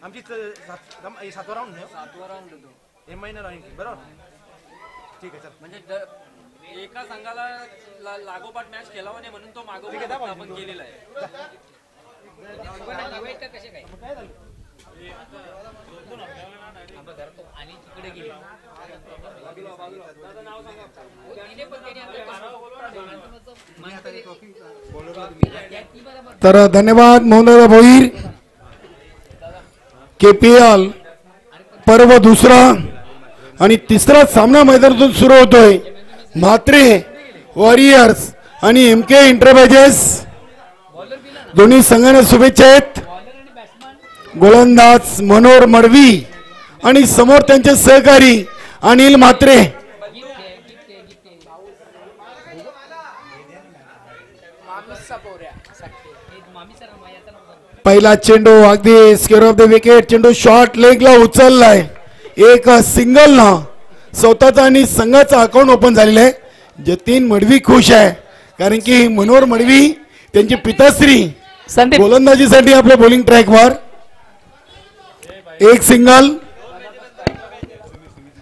आमची सातवा राऊंड हे महिना राहील बरोबर. ठीक आहे सर. म्हणजे एका संघाला लागोपाठ मॅच खेळावा नाही म्हणून तो मागोपाठ आपण केलेला आहे. तर धन्यवाद मौलाना भोईर. KPL पर्व दुसरा आणि तिसरा सामना मैदानातून सुरू होतोय. म्हात्रे वॉरियर्स आणि MK एंटरप्राइजेस दोन्ही संघांना शुभेच्छा आहेत. गोलंदाज मनोहर मडवी आणि समोर त्यांचे सहकारी अनिल म्हात्रे. पहिला चेंडू अगदी स्क्वेअर ऑफ द विकेट. चेंडू शॉर्ट लेगला उचललाय. एक सिंगल ना स्वतःचा आणि संघाचा अकाउंट ओपन झालेला आहे. जतीन मडवी खुश आहे कारण की मनोहर मडवी त्यांची पिताश्री गोलंदाजीसाठी आपल्या बॉलिंग ट्रॅकवर. एक सिंगल.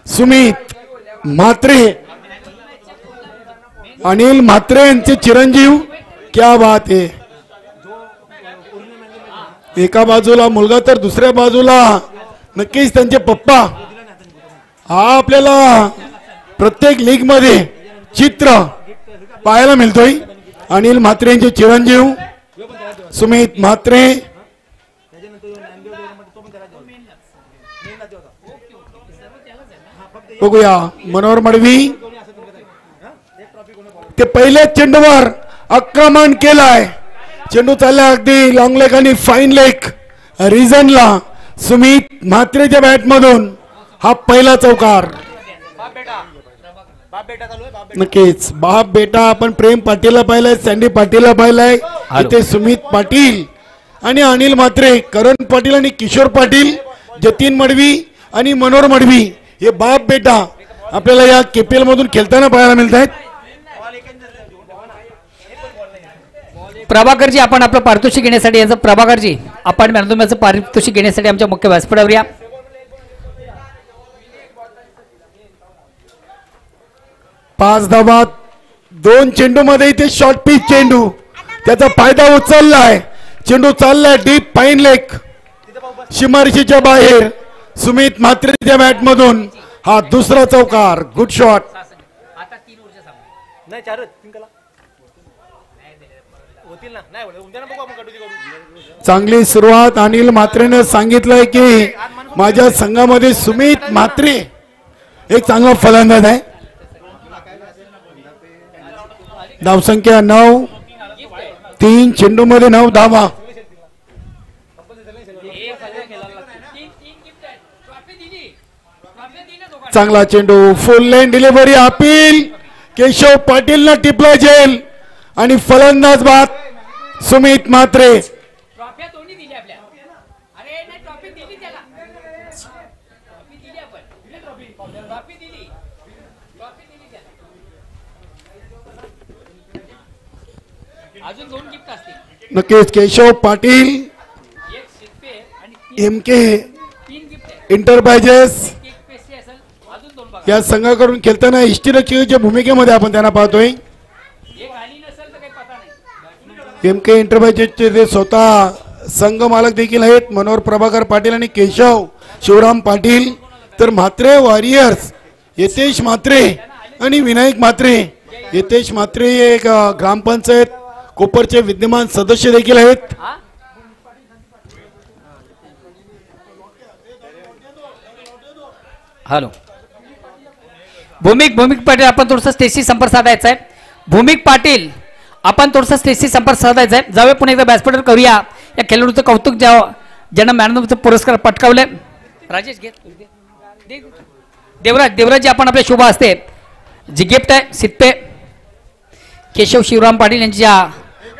सुमित म्हात्रे अनिल म्हात्रे यांचे चिरंजीव. क्या बात आहे. एका बाजूला मुलगा तर दुसऱ्या बाजूला नक्कीच त्यांचे पप्पा. हा आपल्याला प्रत्येक लीग मध्ये चित्र पाहायला मिळतोय. अनिल म्हात्रे यांचे चिरंजीव सुमित म्हात्रे. बघूया मनोहर मडवी ते पहिल्या चेंडूवर आक्रमण केलाय. चेंडू चालला अगदी लॉंग लेग आणि फाईन लेग रिजनला. सुमित म्हात्रेच्या बॅट मधून हा पहिला चौकार. नक्कीच बाप बेटा. आपण प्रेम पाटीलला पाहिलंय, सँडी पाटीलला पाहिलंय. इथे सुमित पाटील आणि अनिल म्हात्रे, करण पाटील आणि किशोर पाटील, जतीन मडवी आणि मनोहर मडवी हे बाप बेटा आपल्याला या KPL मधून खेळताना पाहायला मिळत आहेत. प्रभाकरजी आपण आपलं पारितोषिक घेण्यासाठी याचं प्रभाकरजी आपण मॅरेथॉनचं पारितोषिक घेण्यासाठी आमच्या मुख्य व्यासपीठावर या. पाच धावा 2 चेंडू मध्ये इथे शॉर्ट पिच चेंडू त्याचा फायदा उचललाय. चेंडू चाललाय डीप फाईन लेग सीमारेषेच्या बाहेर. सुमित म्हात्रेच्या बॅट मधून हा दुसरा चौकार. Good shot. चांगली सुरुवात. अनिल म्हात्रेने सांगितलंय की माझ्या संघामध्ये सुमित म्हात्रे एक चांगला फलंदाज आहे. धावसंख्या 9. 3 चेंडू मध्ये 9 धावा. चांगला चेंडू फुल लेन डिलिव्हरी. अपील केशव पाटील न टिपला जेल आणि फलंदाज बाद सुमित म्हात्रे. नक्कीच केशव पाटील MK एंटरप्राइजेस या संघाकडून खेळताना इष्टिरक्षकाच्या भूमिकेमध्ये आपण त्यांना पाहतोय. MK एंटरप्राइजेसचे ते स्वतः संघ मालक देखील आहेत मनोहर प्रभाकर पाटील आणि केशव शिवराम पाटील. तर म्हात्रे वॉरियर्स यतेश म्हात्रे आणि विनायक म्हात्रे. यतेश म्हात्रे एक ग्रामपंचायत कोपरचे विद्यमान सदस्य देखील आहेत. हॅलो भूमिक पाटील आपण थोडंसं स्टेजशी संपर्क साधायचा आहे. भूमिक पाटील आपण थोडंसं स्टेजशी संपर्क साधायचा आहे. जाऊया पुन्हा एकदा व्यासपीठावर करूया या खेळाडूचं कौतुक ज्यांना मॅन ऑफ द पुरस्कार पटकावले. राजेश घे. देवराजी आपण आपल्या शुभ असते जी गिफ्ट आहे सित्ते केशव शिवराम पाटील यांच्या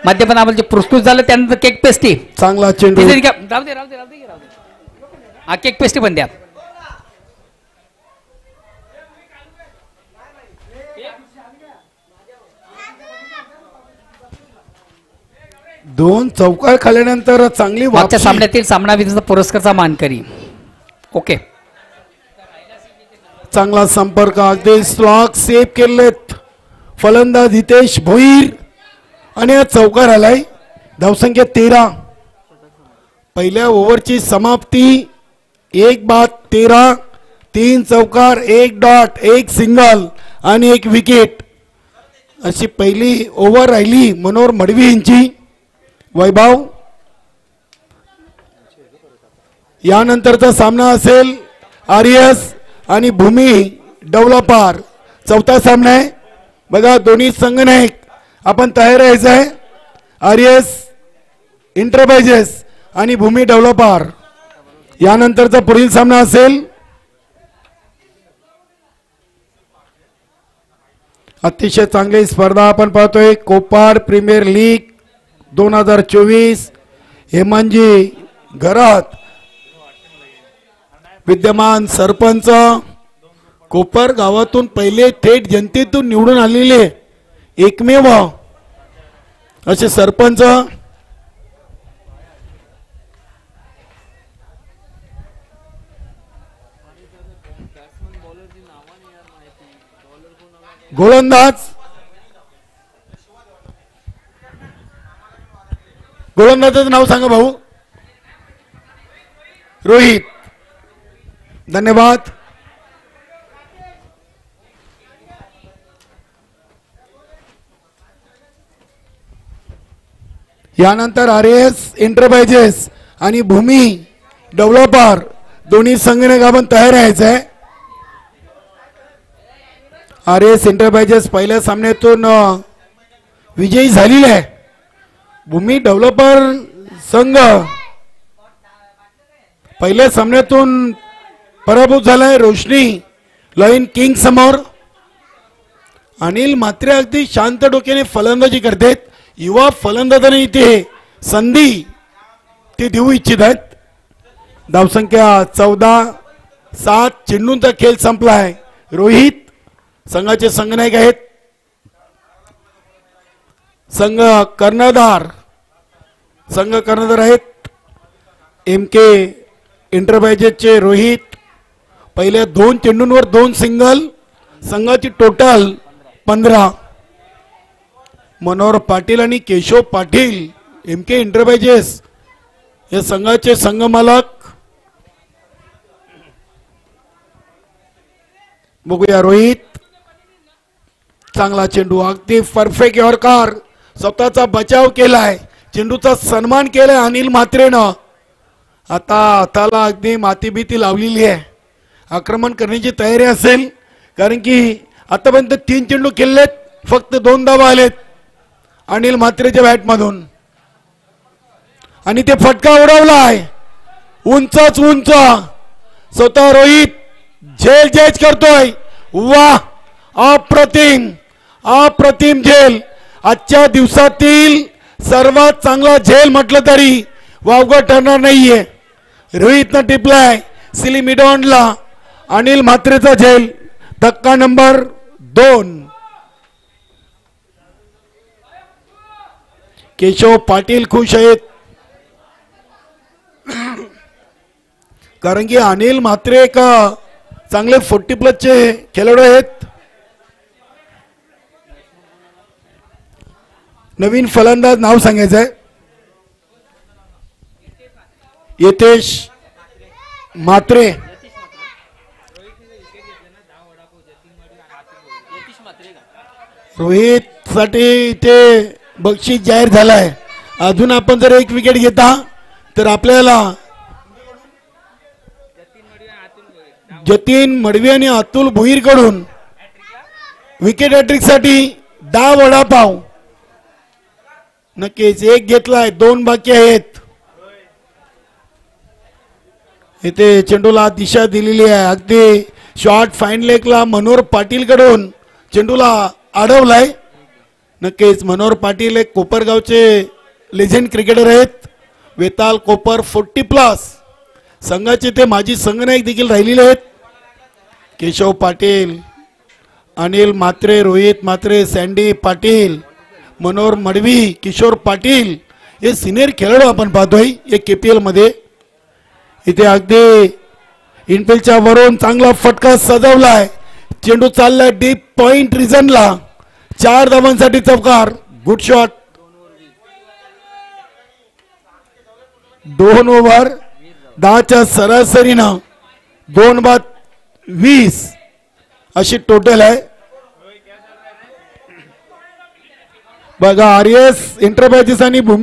माध्यमातून जे प्रस्तुत झालं त्यानंतर केक पेस्टी. चांगला चेंडू. राहू दे हा केक पेस्टी पण द्या. दोन चौकार खाल्ल्यानंतर चांगली मागच्या वापसी. सामन्यातील सामना विजेता पुरस्कारचा मानकरी. ओके, चांगला संपर्क, अगदी स्लॉक सेव्ह केलेत फलंदाज हितेश भोईर आणि हा चौकार आलाय. धावसंख्या 13. पहिल्या ओव्हरची समाप्ती 1 बाद 13. 3 चौकार, 1 डॉट, 1 सिंगल आणि 1 विकेट अशी पहिली ओव्हर राहिली मनोहर मडवी यांची. वैभव, यानंतरचा सामना असेल आर्यस आणि भूमी डेव्हलपर. चौथा सामना आहे बघा, दोन्ही संघनायक आपण तयार राहायचं आहे. आर्यस एंटरप्राइजेस आणि भूमी डेव्हलपर. यानंतरचा पुढील सामना असेल अतिशय चांगली स्पर्धा आपण पाहतोय. कोपाड प्रीमियर लीग 2024. हेमांजी घरात विद्यमान सरपंच, कोपर गावातून पहिले थेट जनतेतून निवडून आलेले एकमेव असे सरपंच. गोलंदाजाचं नाव सांगा भाऊ. रोहित. धन्यवाद. यानंतर आरएस एंटरप्राइजेस आणि भूमी डेव्हलपर दोन्ही संघटक आपण तयार राहायचं आहे. आरएस एंटरप्राइजेस पहिल्या सामन्यातून विजयी झालेले आहे. भूमी डेव्हलपर संघ पहिल्या सामन्यातून पराभूत झालाय रोशनी लाईन किंग समोर. अनिल म्हात्रे अगदी शांत डोक्याने फलंदाजी करतात. युवा फलंदाजांना इथे संधी ते देऊ इच्छित आहेत. धावसंख्या 14. चेंडूंचा खेळ संपलाय. रोहित संघाचे संघनायक आहेत. संघ कर्णधार आहेत MK एंटरप्राइजेसचे रोहित. पहिल्या 2 चेंडूंवर 2 सिंगल. संघाची टोटल 15. मनोहर पाटील आणि केशव पाटील MK एंटरप्राइजेस या संघाचे संघमालक. बघूया रोहित. चांगला चेंडू, अगदी परफेक्ट यॉर्कर. स्वतःचा बचाव केलाय, चेंडूचा सन्मान केलाय अनिल म्हात्रेनं. आता हाताला अगदी माती भीती लावलेली आहे. आक्रमण करण्याची तयारी असेल, कारण की आतापर्यंत 3 चेंडू खेळलेत, फक्त 2 धावा आलेत अनिल म्हात्रेच्या बॅटमधून आणि ते फटका उडवलाय उंचच उंच. स्वतः रोहित झेल जज करतोय. वाह, अप्रतिम अप्रतिम झेल. आजच्या दिवसातील सर्वात चांगला झेल म्हटलं तरी वावगं ठरणार नाहीये. रोहितनं टिपलाय सिली मिडॉनला अनिल म्हात्रेचा झेल. धक्का नंबर 2. केशव पाटील खुश आहेत, कारण की अनिल म्हात्रे एक चांगले 40+ खेळाडू आहेत. नवीन फलंदाज नाव सांगायचं आहे यतेश म्हात्रे. रोहित साठी इथे बक्षीस जाहीर झालाय. अजून आपण जर 1 विकेट घेता तर आपल्याला जतीन मडवी आणि अतुल भोईर कडून विकेट हॅट्रिक साठी 10 वडापाव. नक्कीच 1 घेतलाय, 2 बाकी आहेत. इथे चेंडूला दिशा दिलेली आहे. अगदी शॉर्ट फाईन लेगला मनोहर पाटील कडून चेंडूला अडवलाय. नक्कीच मनोहर पाटील एक कोपरगावचे लेजेंड क्रिकेटर आहेत. वेताल कोपर 40+ संघाचे ते माजी संघनायक देखील राहिलेले आहेत. केशव पाटील, अनिल म्हात्रे, रोहित म्हात्रे, सँडी पाटील, मनोहर मडवी, किशोर पाटील हे सिनियर खेळाडू आपण पाहतोय एक KPL मध्ये. इथे अगदी इनफिल्डच्या वरून चांगला फटका सजवलाय. चेंडू चाललाय डीप पॉइंट रिजनला. 4 धावांसाठी चौकार. Good shot. 2 ओव्हर 10च्या सरासरीनं 2/20 अशी टोटल आहे. बघा RS एंटरप्राइजेस आणि भूमी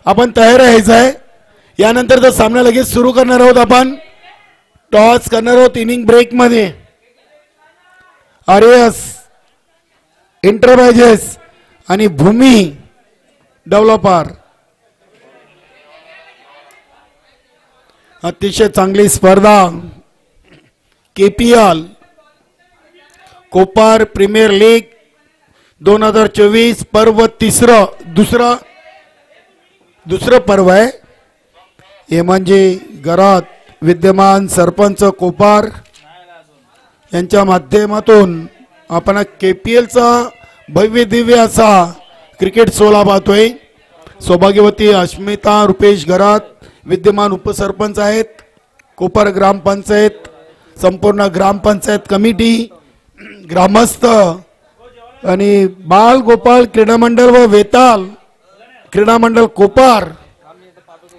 आपण तयार राहायचं आहे. यानंतर सामना लगेच सुरू करणार आहोत. आपण टॉस करणार आहोत इनिंग ब्रेक मध्ये. RS एंटरप्राइजेस आणि भूमी डेव्हलपर. अतिशय चांगली स्पर्धा KPL कोपार प्रीमियर लीग 2024 पर्व दुसरं पर्व आहे. हे म्हणजे घरात विद्यमान सरपंच कोपार यांच्या माध्यमातून आपण KPLचा भव्य दिव्य असा क्रिकेट सोहळा पाहतोय. सौभाग्यवती अस्मिता रुपेश घरात विद्यमान उपसरपंच आहेत. कोपार ग्रामपंचायत, संपूर्ण ग्रामपंचायत कमिटी, ग्रामस्थ आणि बाल गोपाल क्रीडा मंडळ व वेताल क्रीडा मंडळ कोपार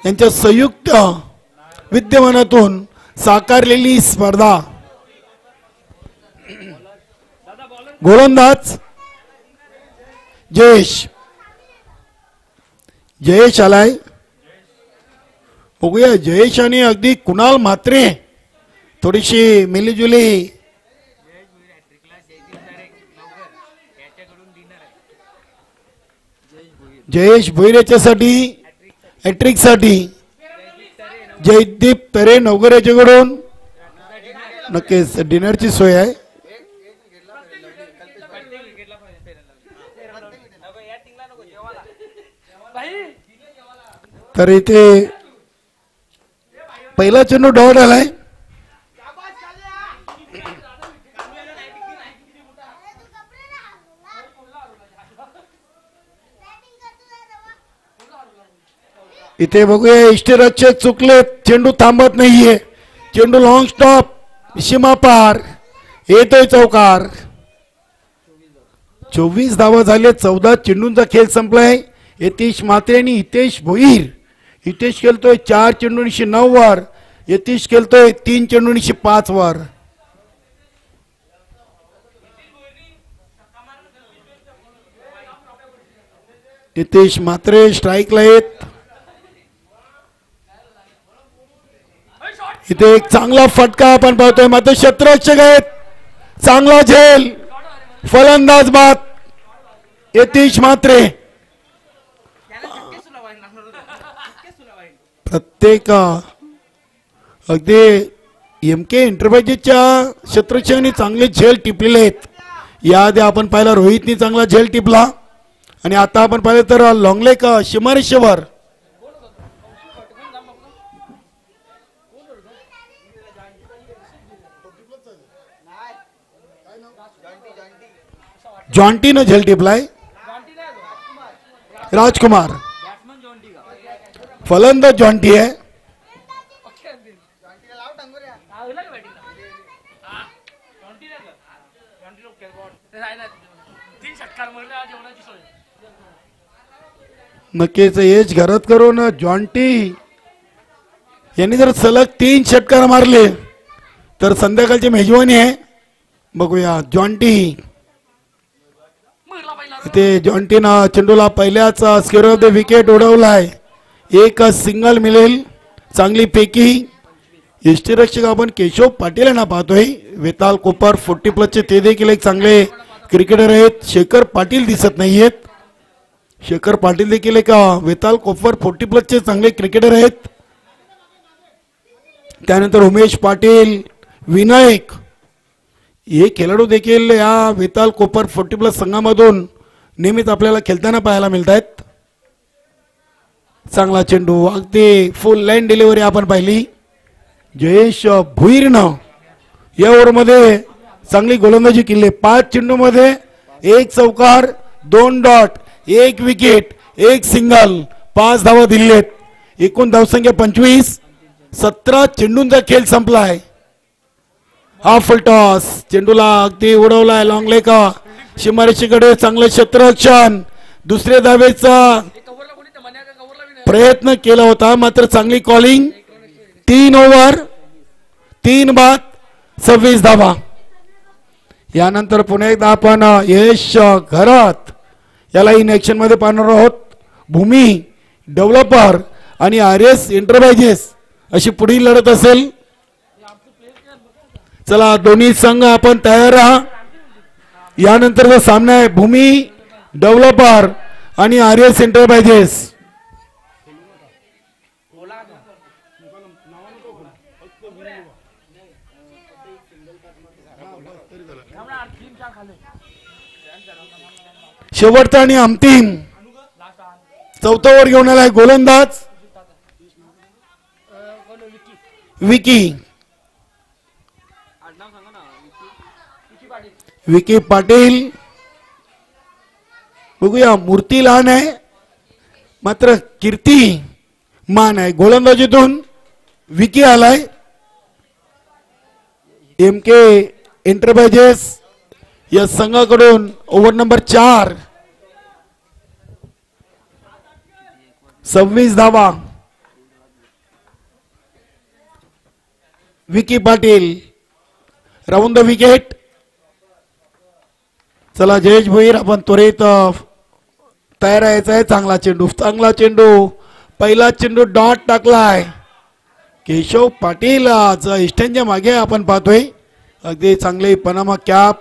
यांच्या संयुक्त विद्यमानातून साकारलेली स्पर्धा. गोलंदाज जयेश आलाय. बघूया जयेश आणि अगदी कुणाल म्हात्रे थोडीशी मिलीजुली जयेश भोईर याच्यासाठी हॅट्रिक साठी जयदीप तरे नवगर याच्याकडून नक्कीच डिनरची सोय आहे. तर इथे पहिला चेंडू डॉट आलाय. इथे बघूया इष्टरक्षक चुकले. चेंडू थांबत नाहीये. चेंडू लॉंग स्टॉप सीमा पार येतोय चौकार. 24 धावा झाले. 14 चेंडूंचा खेळ संपलाय. यतीश म्हात्रे आणि हितेश भोईर. हितेश खेळतोय 4 चेंडूंशी 9 वर. यतीश खेळतोय 3 चेंडूंशी 5 वर. हितेश म्हात्रे स्ट्राईकला आहेत. इथे एक चांगला फटका आपण पाहतोय. मात्र क्षेत्ररक्षक आहेत. चांगला झेल. फलंदाज बाद यतीश म्हात्रे. प्रत्येक अगदी MK एंटरप्राइजेसच्या क्षेत्ररक्षकांनी चांगले झेल टिपलेले आहेत. याआधी आपण पाहिला रोहितनी चांगला झेल टिपला आणि आता आपण पाहिलं तर लॉंगलेक शिमारेश्वर जॉन्टीनं झेल टिपलाय. राजकुमार फलंदाज जॉन्टी आहे. नक्कीच एज घरात करून जॉन्टी यांनी जर सलग 3 षटकार मारले तर संध्याकाळची मेजवानी आहे. बघूया जॉन्टी. इथे जॉन्टीनं चेंडूला पहिल्याच स्क्वेअर ऑफ द विकेट उडवलाय. एक सिंगल मिळेल. चांगली पैकी यष्टीरक्षक आपण केशव पाटील यांना पाहतोय. वेताल कोपर 40+ ते देखील एक चांगले क्रिकेटर आहेत. शेखर पाटील दिसत नाहीयेत. शेखर पाटील देखील एक वेताल कोपर 40+ चांगले क्रिकेटर आहेत. त्यानंतर उमेश पाटील, विनायक हे खेळाडू देखील या वेताल कोपर 40+ संघामधून नेहमीच आपल्याला खेळताना पाहायला मिळत आहेत. चांगला चेंडू अगदी फुल लाईन डिलिव्हरी आपण पाहिली. जयेश भुईरनं या ओव्हरमध्ये चांगली गोलंदाजी केली. 5 चेंडूमध्ये 1 चौकार, 2 डॉट, 1 विकेट. एक सिंगल, 5 धावा दिलेत, एकूण धावसंख्या 25. 17 चेंडूंचा खेळ संपलाय. हा फुल टॉस, चेंडूला अगदी उडवलाय लॉंग लेका सीमारेषेकडे. चांगलं क्षेत्ररक्षण, दुसऱ्या धावेचा प्रयत्न केला होता मात्र चांगली कॉलिंग. 3 ओव्हर 3 बाद 26 धावा. यानंतर पुन्हा एकदा आपण यश घरात याला इन ऍक्शन मध्ये पाहणार आहोत. भूमी डेव्हलपर आणि RS एंटरप्राइजेस अशी पुढील लढत असेल. चला दोन्ही संघ आपण तयार राहा. यानंतरचा सामना आहे भूमी डेव्हलपर आणि RS एंटरप्राइजेस. शेवटचा आणि अंतिम चौथा ओव्हर घेऊन आलाय गोलंदाज विकी. विकी पाटील. बघूया, मूर्ती लहान आहे मात्र कीर्ती मान आहे. गोलंदाजीतून विकी आलाय. MK एंटरप्राइजेस या संघाकडून ओव्हर नंबर 4. 26 धावा. Vicky Patil round the wicket. चला जयेश भोईर, आपण त्वरित तयार राहायचं आहे. चांगला चेंडू, चांगला चेंडू, पहिला चेंडू डॉट टाकलाय. केशव पाटील इष्टांच्या मागे आपण पाहतोय. अगदी चांगले पनामा कॅप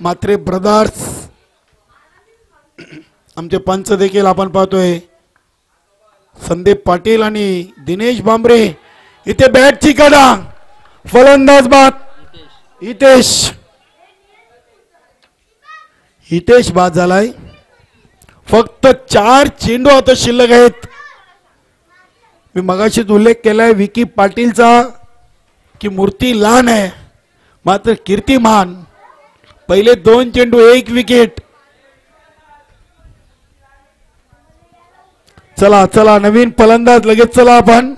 म्हात्रे ब्रदर्स. आमचे पंच देखील आपण पाहतोय संदीप पाटील आणि दिनेश बांबरे. इथे बॅटची कडा, फलंदाज बाद हितेश बाद झालाय. फक्त 4 चेंडू आता शिल्लक आहेत. मी मगाशीच उल्लेख केलाय विकी पाटीलचा की मूर्ती लहान आहे मात्र कीर्तिमान. पहिले 2 चेंडू 1 विकेट. चला चला नवीन फलंदाज लगेच. चला आपण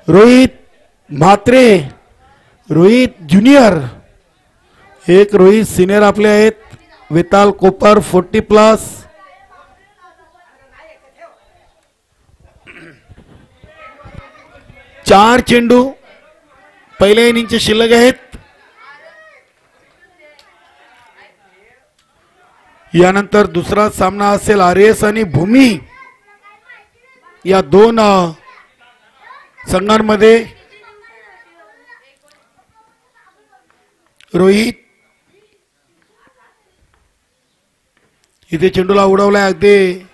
रोहित म्हात्रे, रोहित ज्युनियर. एक रोहित सिनियर आपले आहेत. वेताल कोपर 40+. चार चेंडू पहिल्या इनिंगचे शिल्लक आहेत. यानंतर दुसरा सामना असेल RS आणि भूमी या दोन संघांमध्ये. रोहित इथे चेंडूला उडवलाय अगदी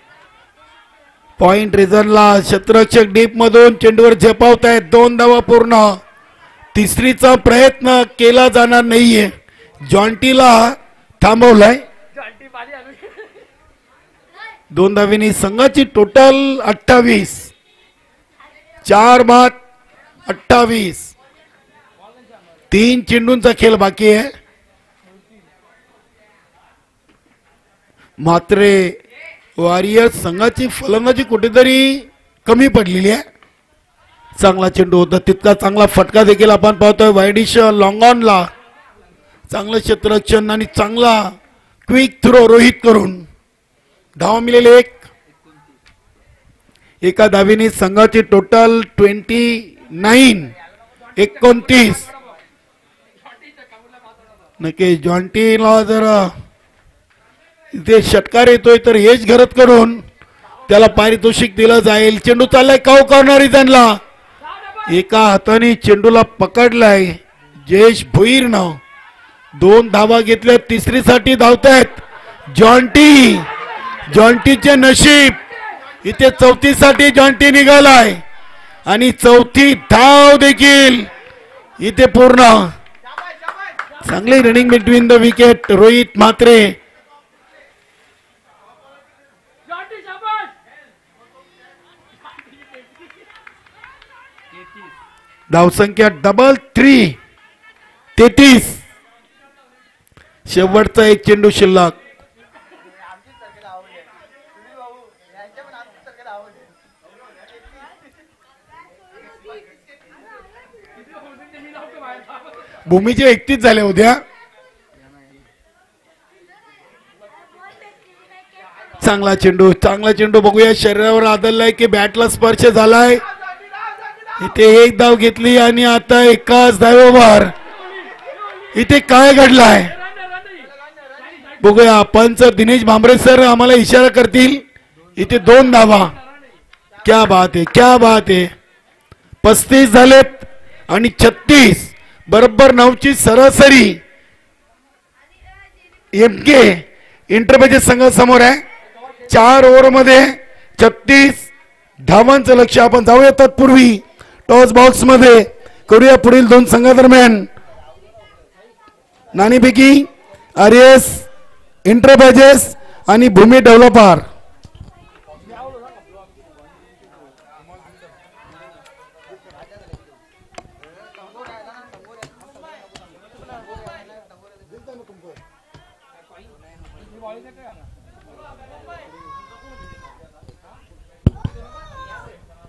पॉइंट रिझनला. क्षेत्ररक्षक डीप मधून चेंडूवर झेपावतायत. 2 धावा पूर्ण. तिसरीचा प्रयत्न केला जाणार नाहीये. जॉन्टीला थांबवलाय. 2 धावेनी संघाची टोटल 28. 4 बाद 28. 3 चेंडूंचा खेळ बाकी आहे. मात्र वॉरियर्स संघाची फलंदाजी कुठेतरी कमी पडलेली आहे. चांगला चेंडू होता, तितका चांगला फटका देखील आपण पाहतोय. वाईडिश लॉंग ऑनला चांगलं क्षेत्ररक्षण आणि चांगला क्विक थ्रो रोहित करून धावा मिळेल 1. एका धावेने संघाची टोटल 29. 29. नक्की जॉन्टीला जर इथे षटकार येतोय तर हेच घरत करून त्याला पारितोषिक दिलं जाईल. चेंडू चाललाय काव करणारी त्यांना. एका हाताने चेंडूला पकडलाय जयेश भोईरनं. 2 धावा घेतल्या. तिसरीसाठी धावतायत जॉन्टी. जॉन्टीचे नशीब इथे 34साठी जॉन्टी निघालाय आणि 4थी धाव देखील इथे पूर्ण. चांगली running between the wicket Rohit Mhatre. धावसंख्या 333. 33. शेवटचा 1 चेंडू शिल्लक. भूमीचे 31 झाले उद्या. चांगला चेंडू बघूया. शरीरावर आदळलाय की बॅटला स्पर्श झालाय. इथे एक धाव घेतली आणि आता एकाच धावेवर इथे काय घडलाय बघूया. पंच दिनेश भांबरे सर आम्हाला इशारा करतील. इथे 2 धावा. क्या बात आहे. 35 झालेत आणि 36 बरोबर 9ची सरासरी एमके इंटरबॅजेस संघासमोर आहे. 4 ओव्हरमध्ये 36 धावांचं लक्ष. आपण जाऊया तत्पूर्वी टॉस बॉक्स मध्ये करूया पुढील 2 संघादरम्यान नाणेफेकी. आरएस इंटरबॅजेस आणि भूमी डेव्हलपर.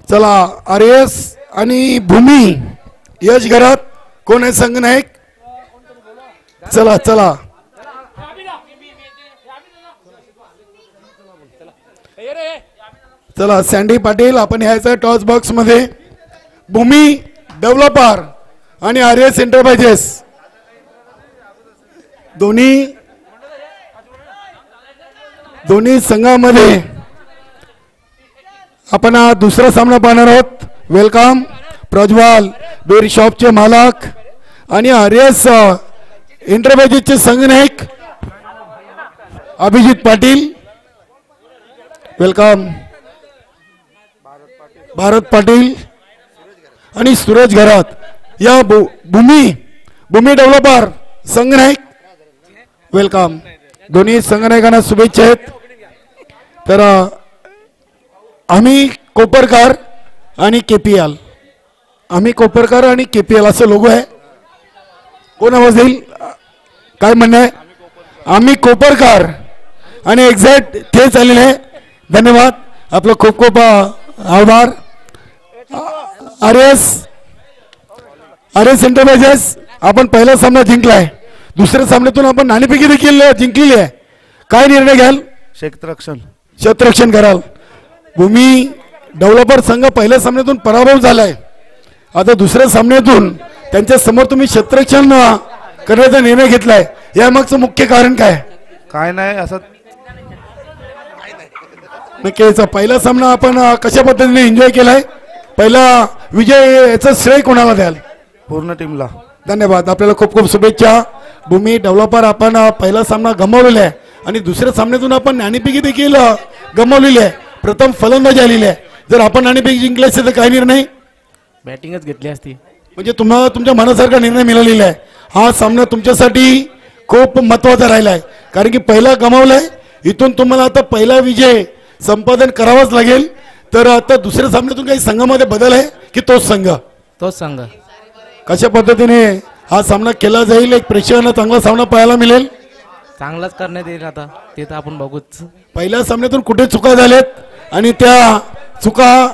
चला आरएस आणि भूमी यश घरात कोण आहे संघनायक. चला सँडी पाटील आपण यायचं टॉस बॉक्स मध्ये. भूमी डेव्हलपर आणि आरएस एंटरप्राइजेस दोन्ही संघामध्ये आपण हा दुसरा सामना पाहणार आहोत. वेलकम प्रज्वल बेरी शॉपचे मालक आणि आरएस एंटरप्राइजेसचे संघनायक अभिजित पाटील. वेलकम भारत पाटील आणि सूरज घरात. या भूमी डेव्हलपर संघनायक. वेलकम. दोन्ही संघनायकांना शुभेच्छा आहेत. तर आम्ही कोपरकर आणि केपीएल असं लोगो आहे. कोण आवाज देईल. काय म्हणणं आहे. आम्ही कोपरकर आणि एक्झॅक्ट तेच आलेले आहे. धन्यवाद आपलं खूप खूप आभार. आरएस एंटरप्राइजेस आपण पहिला सामना जिंकलाय. दुसऱ्या सामन्यातून आपण नाणेफेकी देखील जिंकलेली आहे. काय निर्णय घ्याल. क्षेत्ररक्षण कराल. भूमी डेव्हलपर संघ पहिल्या सामन्यातून पराभव झालाय. आता दुसऱ्या सामन्यातून त्यांच्या समोर तुम्ही क्षेत्ररक्षण करण्याचा निर्णय घेतलाय. यामागचं मुख्य कारण काय नाही असं नक्कीच. पहिला सामना आपण कशा पद्धतीने एन्जॉय केलाय. पहिला विजय याचं श्रेय कोणाला द्याल. पूर्ण टीमला धन्यवाद. आपल्याला खूप खूप शुभेच्छा. भूमी डेव्हलपर आपण पहिला सामना गमावलेला आहे आणि दुसऱ्या सामन्यातून आपण नाणेफेकी देखील गमावलेली आहे. प्रथम फलंदाजी आलेली आहे. जर आपण नाणेफेकी जिंकले असते तर काय निर्णय. बॅटिंगच घेतली असती. म्हणजे तुम्हाला तुमच्या मनासारखा निर्णय मिळालेला आहे. हा सामना तुमच्यासाठी खूप महत्वाचा राहिला आहे कारण की पहिला गमावलाय. इथून तुम्हाला आता पहिला विजय संपादन करावाच लागेल. तर आता दुसऱ्या सामन्यातून काही संघामध्ये बदल आहे की तोच संघ कशा पद्धतीने हा सामना केला जाईल. एक प्रेक्षकांना चांगला सामना पाहायला मिळेल. चांगलाच करण्यात येईल. आता ते तर आपण बघूच. पहिल्या सामन्यातून कुठे चुका झाल्यात आणि त्या चुका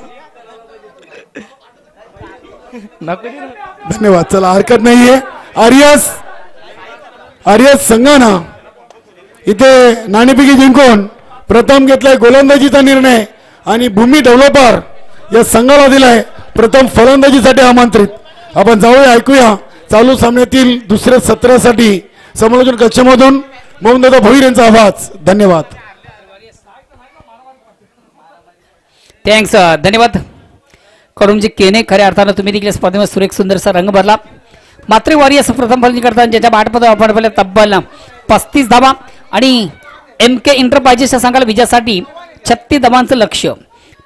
धन्यवाद. चला हरकत नाहीये. आरएस संघानं इथे नाणेफेकी जिंकून प्रथम घेतलाय गोलंदाजीचा निर्णय आणि भूमी डेव्हलपर या संघाला दिलाय प्रथम फलंदाजीसाठी आमंत्रित. आपण जाऊया ऐकूया चालू सामन्यातील दुसऱ्या सत्रासाठी समालोचन कक्षामधून मोहनदादा भोईर यांचा आवाज. धन्यवाद. थँक्स. धन्यवाद. कडूनजी केने खऱ्या अर्थानं तुम्ही देखील स्पर्धेमध्ये सुरेख सुंदरसा रंग भरला. मात्र वॉरियर्स प्रथम फलंदाजी करताना ज्याच्या बाटपद वापरले तब्बल 35 धावा आणि एमके इंटरप्राइजेसच्या संघाला विजयासाठी 36 धावांचं लक्ष.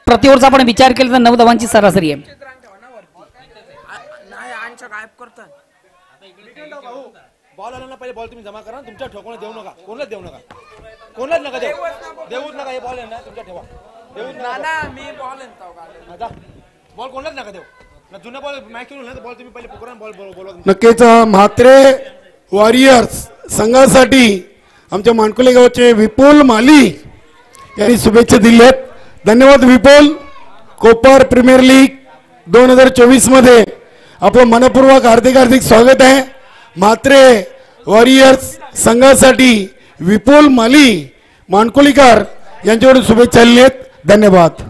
प्रति ओव्हरचा आपण विचार केला तर 9 धावांची सरासरी आहे. बॉल आला ना पहिले बॉल तुम्ही जमा करा. तुमच्या ठोकण्यात देऊ नका. कोणालाच देऊ नका. हे बॉल आहे ना तुमच्या ठेवा. बॉल कोणालाच नका देऊ. जुना बॉल मॅच केला बॉल तुम्ही पहिले पकडा. बॉल बोलवा. नक्कीच म्हात्रे वॉरियर्स संघासाठी आमच्या मानकुले गावचे विपुल माली यांनी शुभेच्छा दिल्या आहेत. धन्यवाद विपुल. कोपर प्रीमियर लीग 2024 मध्ये आपलं मनपूर्वक हार्दिक स्वागत आहे. म्हात्रे वॉरियर्स संघासाठी विपुल माली मानकोलीकर यांच्याकडून शुभेच्छा दिल्या आहेत. धन्यवाद.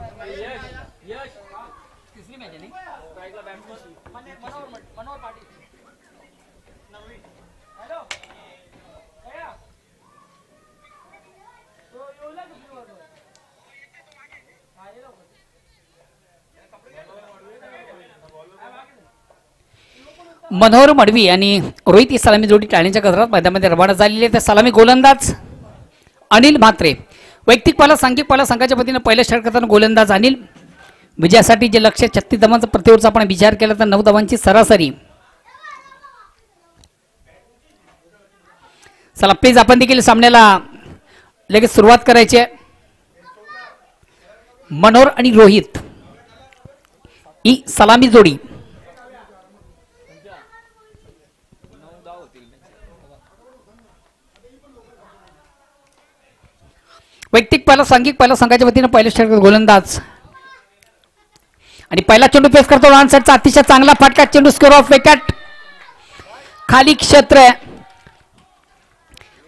मनोहर मडवी आणि रोहित ही सलामी जोडी टाळण्याच्या गजरात मैदानामध्ये रवाना झालेली आहे. तर सलामी गोलंदाज अनिल म्हात्रे, वैयक्तिक पाला सांघिक पाला संघाच्या वतीने पहिल्या षटक करताना गोलंदाज अनिल. विजयासाठी जे लक्ष्य 36 धावांचा प्रतिवर्ष आपण विचार केला तर 9 धावांची सरासरी. चला प्लीज आपण देखील सामन्याला लगेच सुरुवात करायची आहे. मनोहर आणि रोहित ही सलामी जोडी. वैयक्तिक पहिला सांघिक पहिला संघाच्या वतीने पहिल्या षटकात गोलंदाज आणि पहिला चेंडू पेस करतो लॉन साईडचा अतिशय चांगला फटका. चेंडू स्कोर ऑफ विकेट खाली क्षेत्र.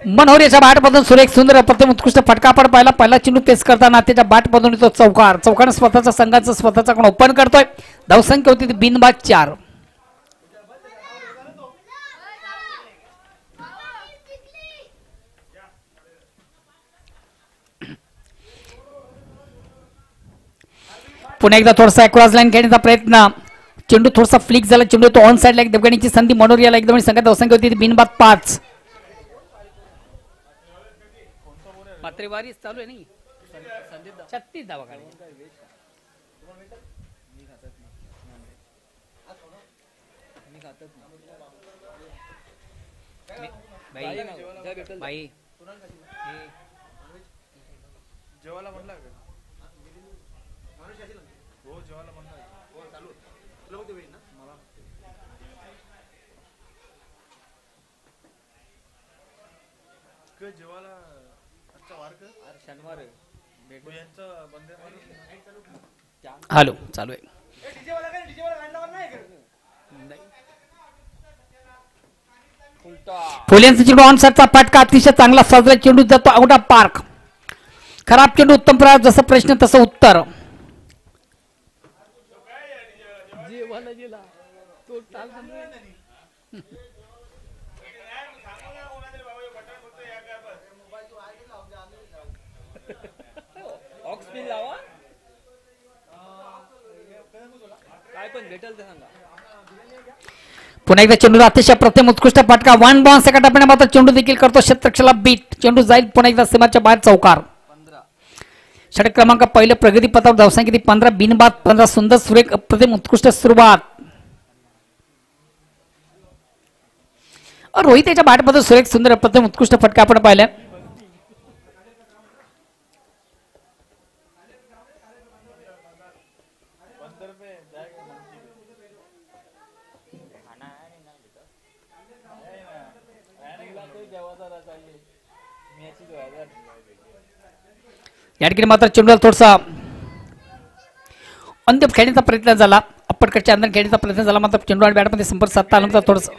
मनोहर याच्या बॅटमधून सुरेख सुंदर प्रथम उत्कृष्ट फटका आपण पाहिला. पहिला चेंडू पेस करताना त्याच्या बॅटमधून येतो चौकार. चौकाने स्वतःचा संघाचं स्वतःचा कोण ओपन करतोय. धावसंख्या होती बिनबाद 4. पुन्हा एकदा थोडासा क्रॉस लाईन खेळण्याचा प्रयत्न. चेंडू थोडासा फ्लिक झाला. चेंडू तो ऑन साईडला एक दबगण्याची संधी. मनोहर याला एकदम संघात धावसंख्या होती बिनबाद 5. मात्रेवारी चालू आहे नाही 36 धावा काढले. भाई जेवायला म्हणला का हो जेवायला म्हणला हो चालू तुला बघते वेळ ना मला जेवायला आजचा वार का शनिवार भेटू यांचं बंदे हॅलो चालू आहे. फुल्यांचा चेंडू ऑन साईडचा फटका अतिशय चांगला साजरा. चेंडू जातो आउट ऑफ पार्क. खराब चेंडू उत्तम प्रकार. जसं प्रश्न तसं उत्तर. पुन्हा एकदा चेंडू अतिशय प्रथम उत्कृष्ट फटका. 1 बॉल सेकंड आपण मात्र चेंडू देखील करतो क्षेत्रक्षेला बीट. चेंडू जाईल पुन्हा एकदा सीमाच्या बाहेर चौकार. षटक क्रमांक पहिलं प्रगती पथावर धावसंख्या किती 15 बिनबाद 15. सुंदर सुरेख अप्रतिम उत्कृष्ट सुरुवात. रोहित याच्या बॅटमध्ये सुरेख सुंदर अप्रतिम उत्कृष्ट फटका आपण पाहिला. या ठिकाणी मात्र चेंडूला थोडासा अंत्य खेळण्याचा प्रयत्न झाला. अप्परकडच्या अंदर खेळण्याचा प्रयत्न झाला मात्र चेंडू आणि बॅटमध्ये संपर्क साधता आला नव्हता. थोडंसं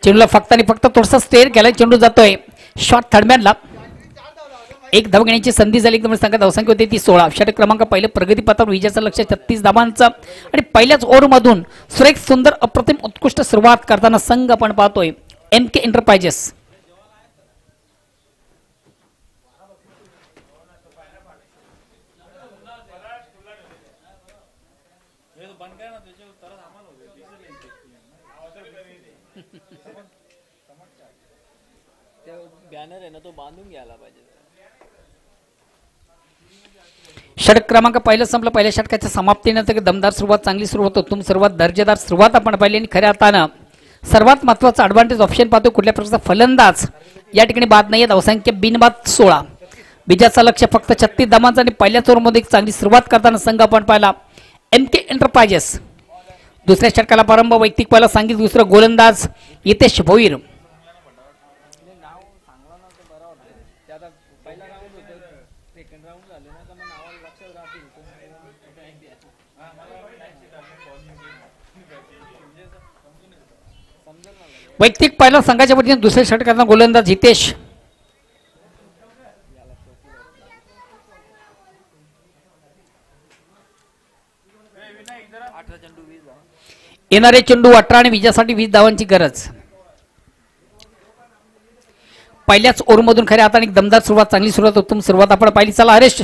चेंडूला फक्त आणि फक्त थोडासा स्टेअर केलाय. चेंडू जातोय शॉट थर्डमॅनला. एक धाव घेण्याची संधी झाली. एकदम संघात धावसंख्या होती ती 16. षटक क्रमांक पहिले प्रगती पथावर विजयाचं लक्ष 36 धावांचं आणि पहिल्याच ओव्हरमधून सुरेख सुंदर अप्रतिम उत्कृष्ट सुरुवात करताना संघ आपण पाहतोय MK एंटरप्राइजेस. बॅनर आहे ना तो बांधून घ्यायला पाहिजे. षटक क्रमांक पहिलं संपलं. पहिल्या षटकाच्या समाप्तीनंतर दमदार सुरुवात चांगली सुरुवात उत्तम सुरुवात दर्जेदार सुरुवात आपण पाहिली आणि खऱ्या अर्थानं सर्वात महत्त्वाचा ॲडव्हान्टेज ऑप्शन पाहतो कुठल्या प्रकारचा फलंदाज या ठिकाणी बाद नाही. धावसंख्या बिनबाद 16. विजयाचं लक्ष फक्त 36 धावांचं आणि पहिल्याच ओव्हरमध्ये एक चांगली सुरुवात करताना संघ आपण पाहिला MK एंटरप्राइजेस. दुसऱ्या षटकाला प्रारंभ. वैयक्तिक पहिला सांगितलं, दुसरं गोलंदाज हितेश भोईर. वैयक्तिक पहिला संघाच्या वतीने दुसऱ्या षटकाचा गोलंदाज हितेश. येणारे चेंडू 18 आणि विजयासाठी 20 धावांची गरज. पहिल्याच ओव्हरमधून खऱ्या हाताने दमदार सुरुवात, चांगली सुरुवात, उत्तम सुरुवात आपण पाहिली. चला हरेश,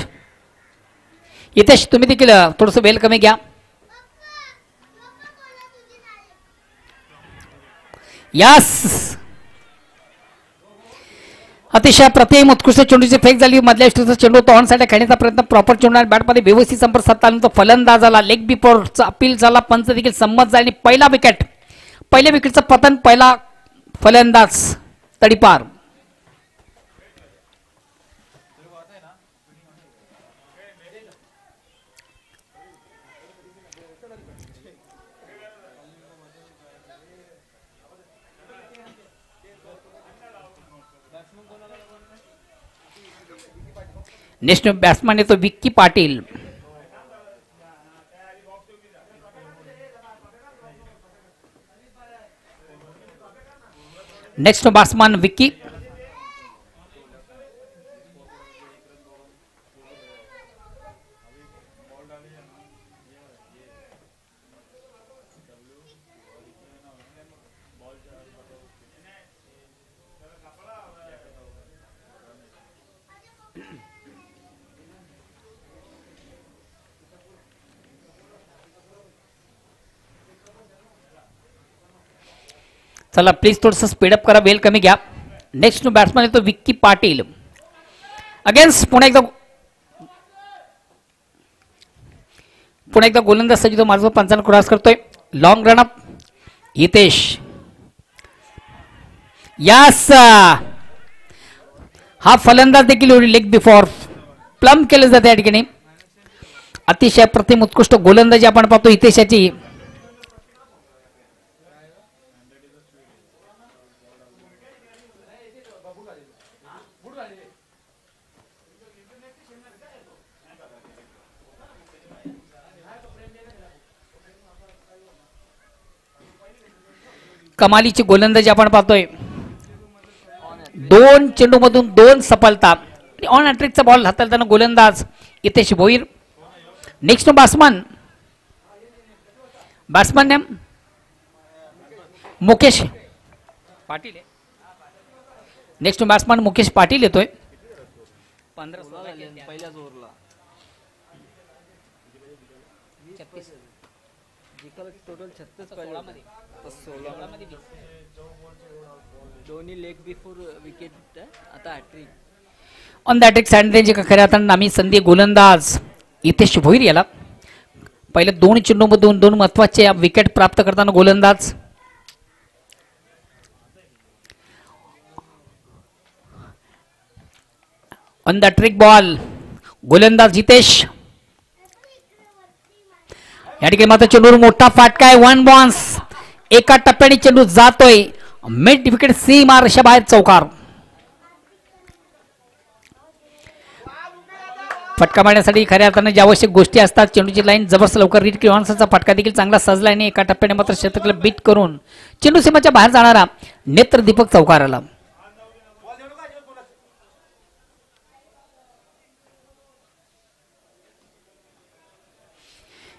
हितेश तुम्ही देखील थोडस वेल कमी घ्या. यास अतिशय प्रतिम उत्कृष्ट चेंडूची फेक झाली. मधल्या स्टूचा चेंडू तो ऑन साइड खेळण्याचा प्रयत्न, प्रॉपर चेंडू बॅटमध्ये व्यवस्थित संपर्क साधल्यानंतर फलंदाजाला लेग बिफोरचा अपील झाला. पंच देखील संमत झाला आणि पहिला विकेट, पहिल्या विकेटचं पतन, पहिला फलंदाज तडीपार. नेक्स्ट बॅट्समॅन येतो विक्की पाटील. Next batsman Vicky. चला प्लीज थोडंसं स्पीडअप करा, वेल कमी घ्या. नेक्स्ट बॅट्समॅन येतो विक्की पाटील. अगेन्स्ट पुन्हा एकदा गोलंदाज सजितो माझा पंचांना क्रॉस करतोय. Long run up Hitesh. यास हा फलंदाज देखील लेग बिफोर प्लम केलं जाते या ठिकाणी. अतिशय प्रतिम उत्कृष्ट गोलंदाजी आपण पाहतो हितेशाची. कमालीची गोलंदाजी आपण पाहतोय. 2 चेंडूमधून 2 सफलता. ऑन हॅट्रिकचा बॉल हाताळताना गोलंदाज Hitesh Bhoir. Next batsman name Mukesh Patil. Next batsman Mukesh Patil येतोय. 15 पहिल्याच ओव्हरला टोटल 36 पाहिजे. दोन्ही लेग बिफोर विकेट, आता हॅट्रिक. ऑन द हॅट्रिक सँडरेंज खऱ्या हाताने नामी संधी गोलंदाज हितेश भोईर याला. पहिले 2 चेंडूमधून 2 महत्वाचे विकेट प्राप्त करताना गोलंदाज. ऑन द ट्रिक बॉल गोलंदाज हितेश. या ठिकाणी मात्र चेंडूवर मोठा फाटका आहे. 1 बॉन्स. एका टप्प्याने चेंडू जातोय मिड विकेट सीमा बाहेर चौकार. फटका मारण्यासाठी खऱ्या अर्थाने ज्या आवश्यक गोष्टी असतात, चेंडूची लाईन जबरदस्त लवकर रीड किंवा फटका देखील चांगला सजला आणि एका टप्प्याने मात्र शतकाला बीट करून चेंडू सीमाच्या बाहेर जाणारा नेत्रदीपक चौकार आला.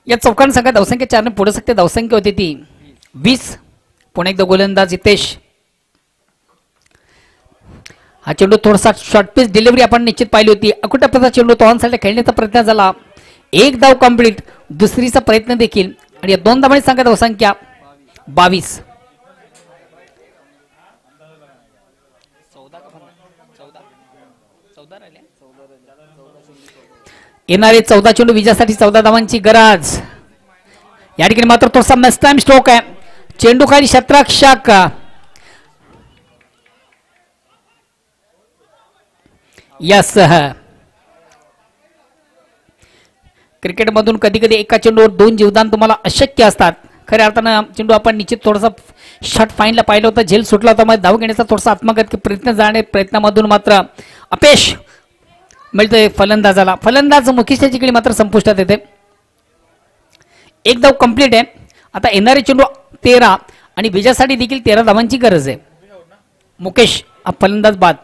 या चौकांना संख्या धावसंख्या 4 ने पुढे सकते धावसंख्या होती ती 20. पुन्हा एकदा गोलंदाज हितेश. हा चेंडू थोडासा शॉर्ट पिच डिलिव्हरी आपण निश्चित पाहिली होती. अकुटप्प्याचा चेंडू तो ऑन साइड खेळण्याचा प्रयत्न झाला. 1 धाव कंप्लीट, दुसरीचा प्रयत्न देखील आणि या 2 धावांनी संख्या धावसंख्या 22. येणारे 14 चेंडू विजयासाठी 14 धावांची गरज. या ठिकाणी मात्र थोडासा मिस टाइम स्ट्रोक आहे. चेंडू खाली क्षेत्ररक्षक यासह क्रिकेटमधून कधी कधी एका चेंडूवर 2 जीवदान तुम्हाला अशक्य असतात. खऱ्या अर्थानं चेंडू आपण निश्चित थोडासा शॉट फाईनला पाहिलं होतं, झेल सुटला होता, मध्ये धाव घेण्याचा थोडासा आत्मघातकी प्रयत्नामधून मात्र अपयश मिळतंय फलंदाजाला. फलंदाज मुखीशाची कडे मात्र संपुष्टात येते. एक धाव कंप्लीट आहे. आता येणारे चेंडू 13 आणि विजयासाठी देखील 13 धावांची गरज आहे. मुकेश हा फलंदाज बाद.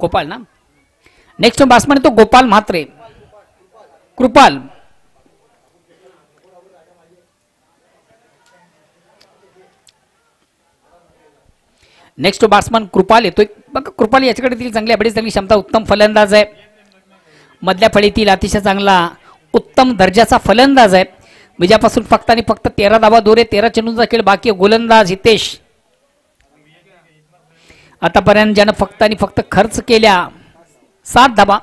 गोपाल ना नेक्स्ट बॅट्समन तो गोपाल म्हात्रे. कृपाल नेक्स्ट बॅट्समन कृपाल येतोय बघा. कृपाल याच्याकडे देखील चांगली अबडी चांगली क्षमता, उत्तम फलंदाज आहे. मधल्या फळीतील अतिशय चांगला उत्तम दर्जाचा फलंदाज आहे. विजयापासून फक्त आणि फक्त 13 धावा दूर आहे. 13 चेंडूंचा खेळ बाकी. गोलंदाज हितेश आतापर्यंत ज्यानं फक्त आणि फक्त खर्च केल्या 7 धावा.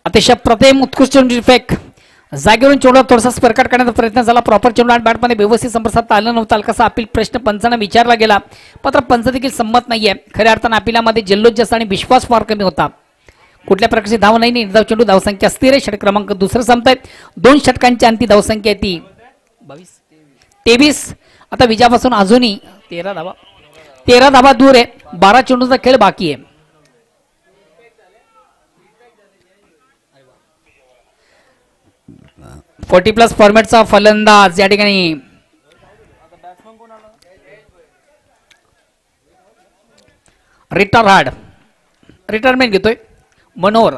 अतिशय प्रतिम उत्कृष्ट फेक जागेवरून चेंडू थोडासा स्पर्काट करण्याचा प्रयत्न झाला. प्रॉपर चेंडू आणि बॅटमध्ये व्यवस्थित संपर्क साधता आला नव्हता. हलकासा अपील प्रश्न पंचांना विचारला गेला, मात्र पंच देखील संमत नाहीये. खऱ्या अर्थानं अपिलामध्ये जल्लोष जास्त आणि विश्वास फार कमी होता. कुठल्या प्रकारची धाव नाही. निर्धाव चेंडू धावसंख्या स्थिर आहे. षटक क्रमांक दुसरं संपताय. 2 षटकांची अंती धावसंख्या आहे ती 23. आता विजयापासून अजूनही 13 धावा दूर आहे. 12 चेंडूचा खेळ बाकी आहे. +40 फॉर्मॅटचा फलंदाज या ठिकाणी रिटायरमेंट घेतोय मनोहर.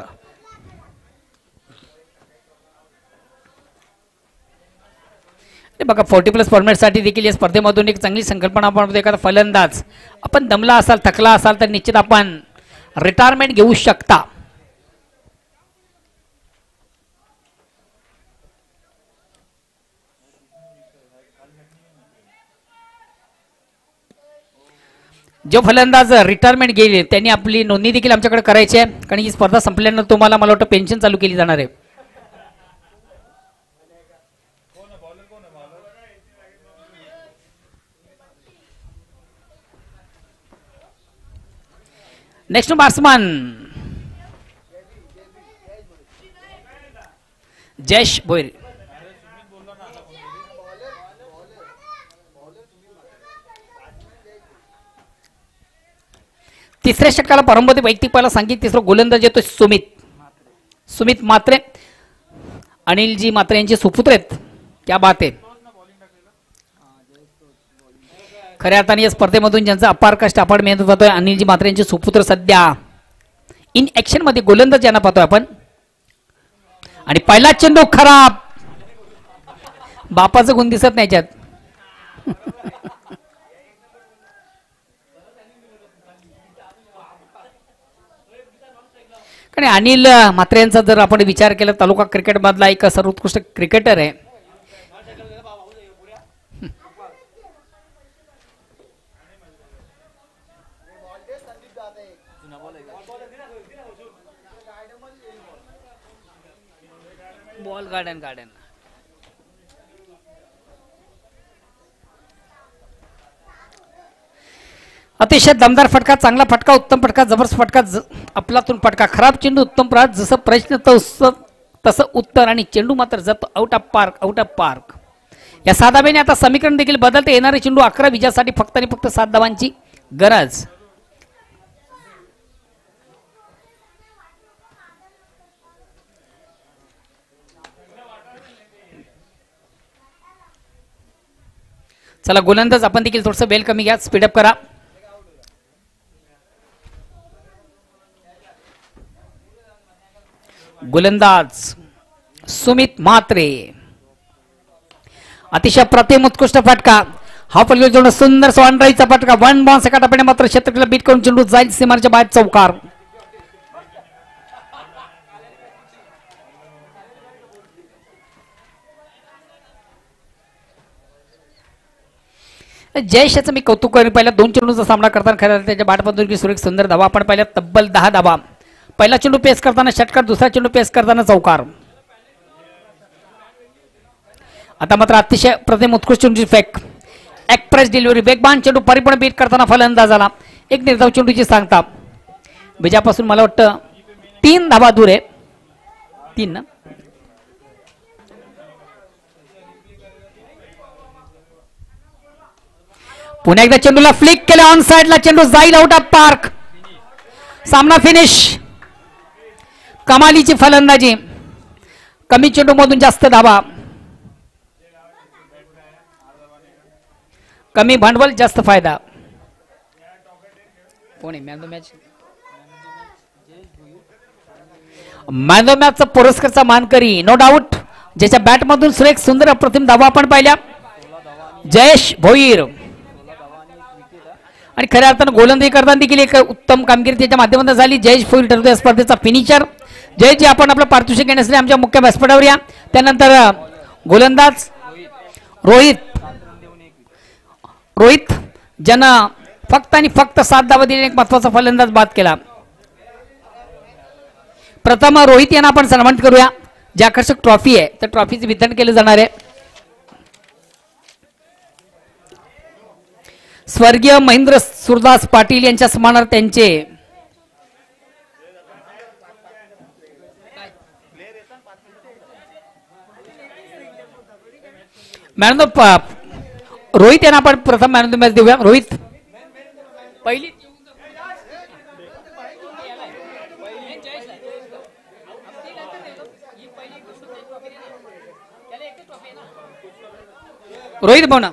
बघा 40+ फॉर्मॅटसाठी देखील या स्पर्धेमधून एक चांगली संकल्पना आपण एखादा फलंदाज आपण दमला असाल, थकला असाल तर निश्चित आपण रिटायरमेंट घेऊ शकता. जो फलंदाज रिटायरमेंट गेले त्यांनी आपली नोंदणी देखील आमच्याकडे करायची आहे, कारण ही स्पर्धा संपल्यानंतर तुम्हाला मला वाटतं पेन्शन चालू केली जाणार आहे. Next batsman Jayesh Bhoir. तिसऱ्या षटकाला प्रारंभ होते. वैयक्तिक पहिला सांगितलं. तिसरा गोलंदाज येतो सुमित म्हात्रे. अनिलजी म्हात्रे यांचे सुपुत्र आहेत. क्या बात आहे. खऱ्या अर्थाने या स्पर्धेमधून ज्यांचा अपार कष्ट अपार मेहनत होतोय अनिलजी म्हात्रे यांचे सुपुत्र सध्या इन ऍक्शन मध्ये गोलंदाज यांना पाहतोय आपण. आणि पहिला चेंडू खराब. बापाचं गुण दिसत नाही याच्यात. आणि अनिल म्हात्रे यांचा जर आपण विचार केला तालुका क्रिकेट मधला एक सर्वोत्कृष्ट क्रिकेटर आहे. बॉल गार्डन अतिशय दमदार फटका, चांगला फटका, उत्तम फटका, जबरदस्त फटका, अफलातून फटका, खराब चेंडू, उत्तम प्रहार. जसं प्रश्न तसं उत्तर आणि चेंडू मात्र जातो आउट ऑफ पार्क. या 7 धाब्याने आता समीकरण देखील बदलते. येणारे चेंडू 11 विजयासाठी फक्त आणि फक्त 7 धावांची गरज. चला गोलंदाज आपण देखील थोडस वेल कमी घ्या, स्पीडअप करा. गोलंदाज सुमित म्हात्रे. अतिशय प्रतिम उत्कृष्ट फटका. हा पल्ले जोड सुंदर सॉनराईचा फटका. 1 बाउन्स एका टप्प्याने मात्र क्षेत्रला बीट करून चेंडू जाईल सीमाच्या बाहेर. चौकार. जयेशचं मी कौतुक करेन. पहिल्या 2 चेंडूचा सामना करताना खरं त्याच्या बॅटमधून सुरेख सुंदर धावा. आपण पहिल्या तब्बल 10 धावा. पहिला चेंडू पेस करताना षटकार, दुसरा चेंडू पेस करताना चौकार. आता मात्र अतिशय प्रतिम उत्कृष्ट चेंडूची फेक. एक्सप्रेस डिलिव्हरी वेगवान चेंडू परिपूर्ण बीट करताना फलंदाजाला एक निर्धाव चेंडूची सांगता. बीजापासून मला वाटतं 3 धावा दूर आहे. 3 ना. पुन्हा एकदा चेंडूला फ्लिक केलं ऑन साइडला. चेंडू जाईल आउट ऑफ पार्क. सामना फिनिश. कमालीची फलंदाजी. कमी चेंडू मधून जास्त धावा. कमी भांडवल जास्त फायदा. Pune man of match. Man of मॅचचा पुरस्कारचा मानकरी नो डाऊट, ज्याच्या बॅटमधून सुरेख सुंदर अप्रतिम धावा आपण पाहिल्या, जयेश भोईर. आणि खऱ्या अर्थानं गोलंदाजी करताना देखील एक उत्तम कामगिरी त्याच्या माध्यमातून झाली. जयेश भोईर ठरतो या स्पर्धेचा फिनिशर. जयेश जी आपण आपलं पारितोषिक घेण्यासाठी आमच्या मुख्य व्यासपीठावर या. त्यानंतर गोलंदाज रोहित ज्यानं फक्त आणि फक्त 7 धावा दिले, एक महत्वाचा फलंदाज बाद केला. प्रथम रोहित यांना आपण सन्मानित करूया. जी आकर्षक ट्रॉफी आहे त्या ट्रॉफीचे वितरण केले जाणार आहे. स्वर्गीय महेंद्र सुरदास पाटील यांच्या सन्मानार्थ त्यांचे मॅन ऑफ रोहित यांना आपण प्रथम मॅन ऑफ द मॅच देऊया. रोहित पहिली रोहित भावना.